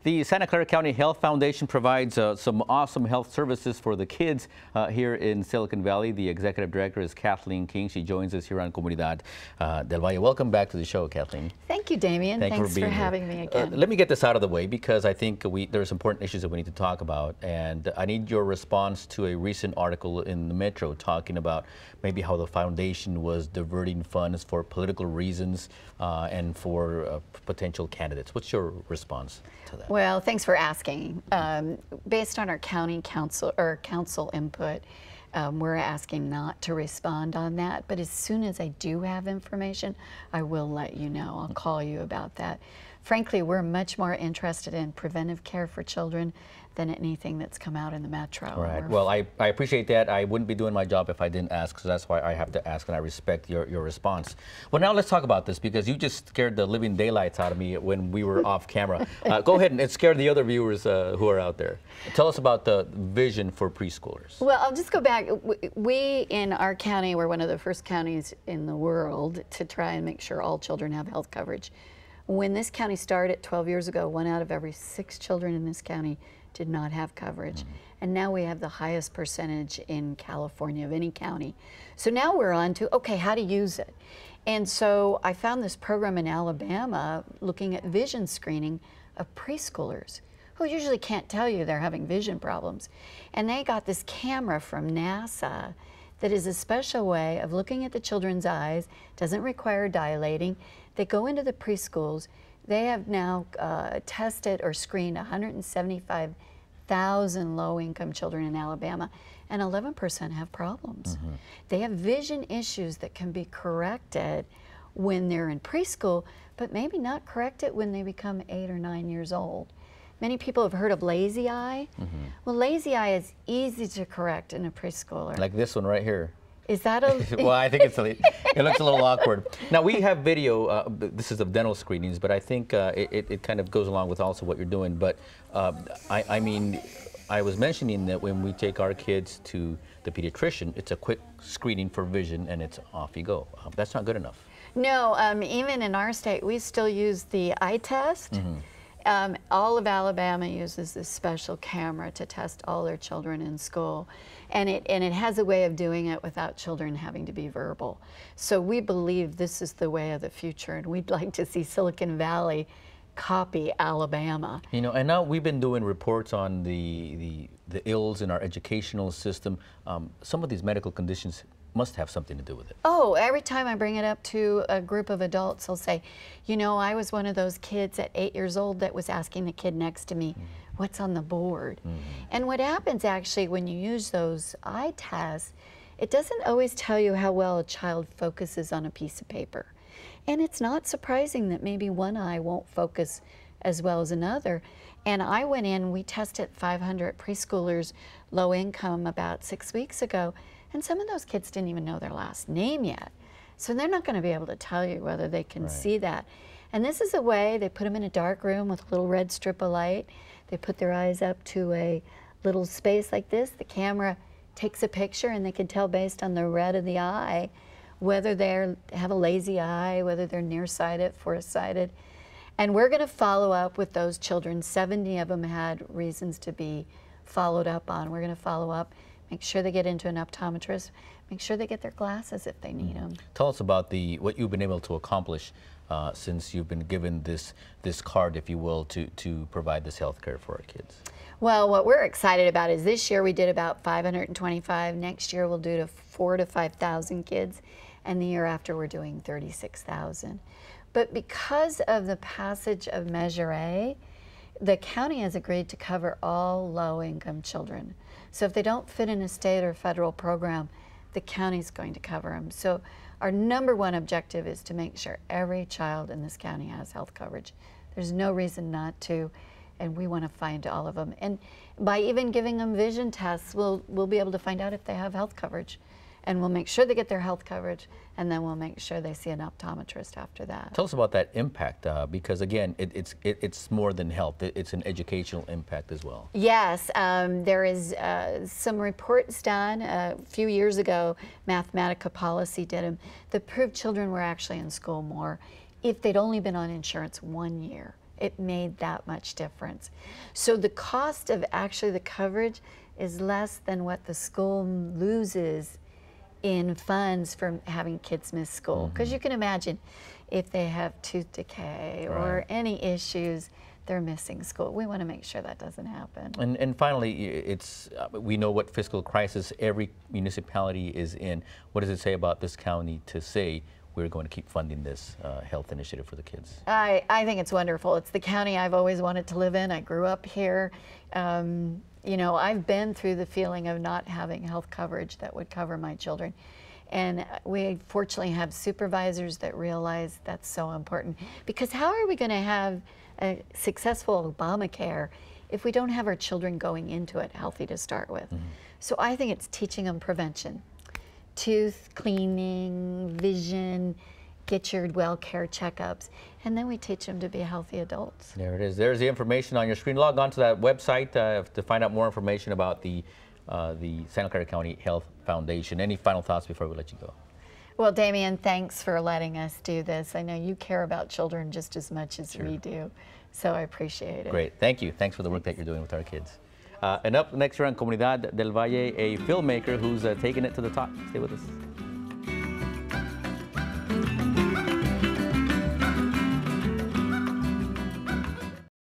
The Santa Clara County Health Foundation provides some awesome health services for the kids here in Silicon Valley. The executive director is Kathleen King. She joins us here on Comunidad del Valle. Welcome back to the show, Kathleen. Thank you, Damien. Thanks for having me again. Let me get this out of the way because I think there's important issues that we need to talk about, and I need your response to a recent article in the Metro talking about maybe how the foundation was diverting funds for political reasons and for potential candidates. What's your response to that? Well, thanks for asking. Based on our county council input, we're asking not to respond on that, but as soon as I do have information, I will let you know. I'll call you about that. Frankly, we're much more interested in preventive care for children than anything that's come out in the Metro. All right. Well, I appreciate that. I wouldn't be doing my job if I didn't ask, so that's why I have to ask, and I respect your response. Well, now let's talk about this because you just scared the living daylights out of me when we were off camera. Go ahead and scare the other viewers who are out there. Tell us about the vision for preschoolers. Well, I'll just go back. We in our county were one of the first counties in the world to try and make sure all children have health coverage. When this county started 12 years ago, 1 out of every 6 children in this county did not have coverage. And now we have the highest percentage in California of any county. So now we're on to, okay, how to use it. And so I found this program in Alabama looking at vision screening of preschoolers who usually can't tell you they're having vision problems. And they got this camera from NASA that is a special way of looking at the children's eyes, doesn't require dilating. They go into the preschools. They have now tested or screened 175,000 low-income children in Alabama, and 11% have problems. They have vision issues that can be corrected when they're in preschool, but maybe not corrected when they become 8 or 9 years old. Many people have heard of lazy eye. Well, lazy eye is easy to correct in a preschooler. Like this one right here. Is that a... Well, I think it looks a little awkward. Now, we have video, this is of dental screenings, but I think it kind of goes along with also what you're doing. But I mean, I was mentioning that when we take our kids to the pediatrician, it's a quick screening for vision and it's off you go. That's not good enough. No, even in our state, we still use the eye test. All of Alabama uses this special camera to test all their children in school. And it has a way of doing it without children having to be verbal. So we believe this is the way of the future, and we'd like to see Silicon Valley copy Alabama. You know, and now we've been doing reports on the ills in our educational system. Some of these medical conditions must have something to do with it. Oh, every time I bring it up to a group of adults, they'll say, you know, I was one of those kids at 8 years old that was asking the kid next to me, what's on the board? And what happens actually when you use those eye tests, it doesn't always tell you how well a child focuses on a piece of paper. And it's not surprising that maybe one eye won't focus as well as another. And I went in, we tested 500 preschoolers, low income, about 6 weeks ago, and some of those kids didn't even know their last name yet. So they're not going to be able to tell you whether they can see that. And this is a way, they put them in a dark room with a little red strip of light. They put their eyes up to a little space like this. The camera takes a picture and they can tell based on the red of the eye whether they have a lazy eye, whether they're nearsighted, foresighted. And we're going to follow up with those children. 70 of them had reasons to be followed up on. We're going to follow up, make sure they get into an optometrist, make sure they get their glasses if they need them. Tell us about what you've been able to accomplish since you've been given this card, if you will, to provide this health care for our kids. Well, what we're excited about is this year we did about 525. Next year we'll do to 4,000 to 5,000 kids, and the year after we're doing 36,000. But because of the passage of Measure A, the county has agreed to cover all low-income children. So if they don't fit in a state or federal program, the county's going to cover them. So our #1 objective is to make sure every child in this county has health coverage. There's no reason not to, and we want to find all of them. And by even giving them vision tests, we'll be able to find out if they have health coverage. And we'll make sure they get their health coverage, and then we'll make sure they see an optometrist after that. Tell us about that impact, because again, it's more than health. It's an educational impact as well. Yes, there is some reports done a few years ago. Mathematica Policy did them that proved children were actually in school more if they'd only been on insurance 1 year. it made that much difference. So the cost of actually the coverage is less than what the school loses in funds from having kids miss school. Because you can imagine if they have tooth decay or any issues, they're missing school. We want to make sure that doesn't happen. And finally, it's we know what fiscal crisis every municipality is in. What does it say about this county to say we're going to keep funding this health initiative for the kids? I think it's wonderful. It's the county I've always wanted to live in. I grew up here. You know, I've been through the feeling of not having health coverage that would cover my children. And we fortunately have supervisors that realize that's so important. Because how are we going to have a successful Obamacare if we don't have our children going into it healthy to start with? So I think it's teaching them prevention. Tooth cleaning, vision, get your well-care checkups, and then we teach them to be healthy adults. There it is. There's the information on your screen. Log on to that website to find out more information about the Santa Clara County Health Foundation. Any final thoughts before we let you go? Well, Damien, thanks for letting us do this. I know you care about children just as much as we do, so I appreciate it. Great. Thank you. Thanks for the work that you're doing with our kids. And up next here on Comunidad del Valle, a filmmaker who's taking it to the top. Stay with us.